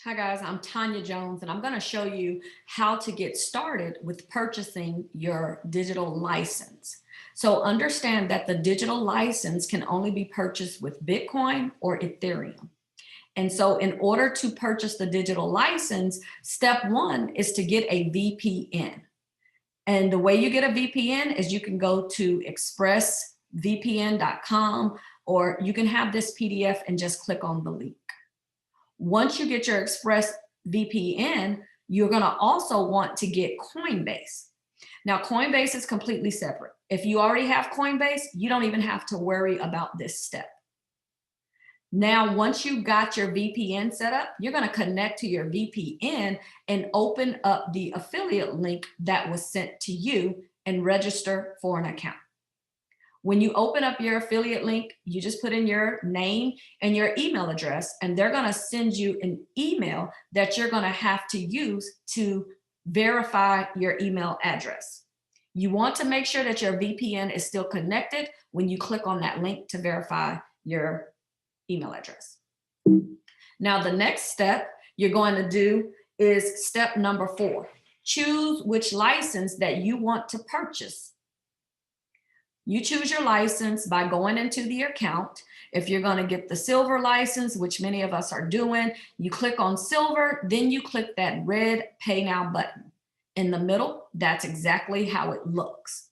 Hi guys, I'm Tanya Jones and I'm going to show you how to get started with purchasing your digital license. So understand that the digital license can only be purchased with Bitcoin or Ethereum. And so in order to purchase the digital license, step one is to get a VPN. And the way you get a VPN is you can go to expressvpn.com, or you can have this PDF and just click on the link. Once you get your Express VPN, you're going to also want to get Coinbase. Now, Coinbase is completely separate. If you already have Coinbase, you don't even have to worry about this step. Now, once you got your VPN set up, you're going to connect to your VPN and open up the affiliate link that was sent to you and register for an account. When you open up your affiliate link, you just put in your name and your email address, and they're going to send you an email that you're going to have to use to verify your email address. You want to make sure that your VPN is still connected when you click on that link to verify your email address. Now, the next step you're going to do is step number 4. Choose which license that you want to purchase. You choose your license by going into the account. If you're going to get the silver license, which many of us are doing, you click on silver, then you click that red pay now button. In the middle, that's exactly how it looks.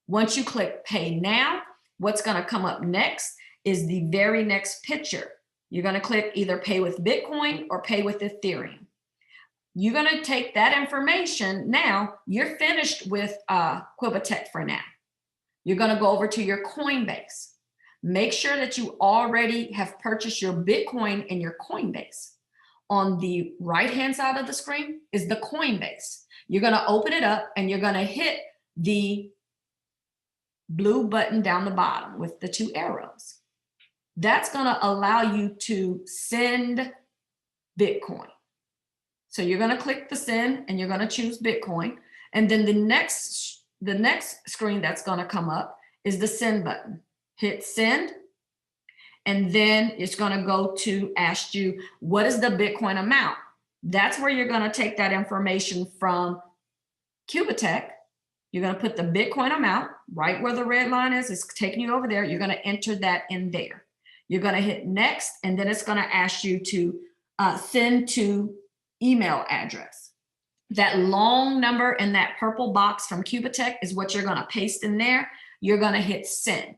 Once you click pay now, what's going to come up next is the very next picture. You're going to click either pay with Bitcoin or pay with Ethereum. You're going to take that information. Now you're finished with Qubittech for now. You're going to go over to your Coinbase. Make sure that you already have purchased your Bitcoin in your Coinbase. On the right-hand side of the screen is the Coinbase. You're going to open it up and you're going to hit the blue button down the bottom with the 2 arrows. That's going to allow you to send Bitcoin. So you're going to click the send and you're going to choose Bitcoin. And then the next screen that's going to come up is the send button. Hit send, and then it's going to go to ask you, what is the Bitcoin amount? That's where you're going to take that information from Qubittech. You're going to put the Bitcoin amount right where the red line is. It's taking you over there. You're going to enter that in there. You're going to hit next, and then it's going to ask you to send to email address. That long number in that purple box from Qubittech is what you're going to paste in there. You're going to hit send.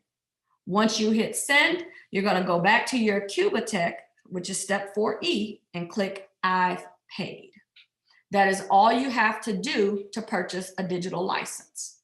Once you hit send, you're going to go back to your Qubittech, which is step 4E, and click I've paid. That is all you have to do to purchase a digital license.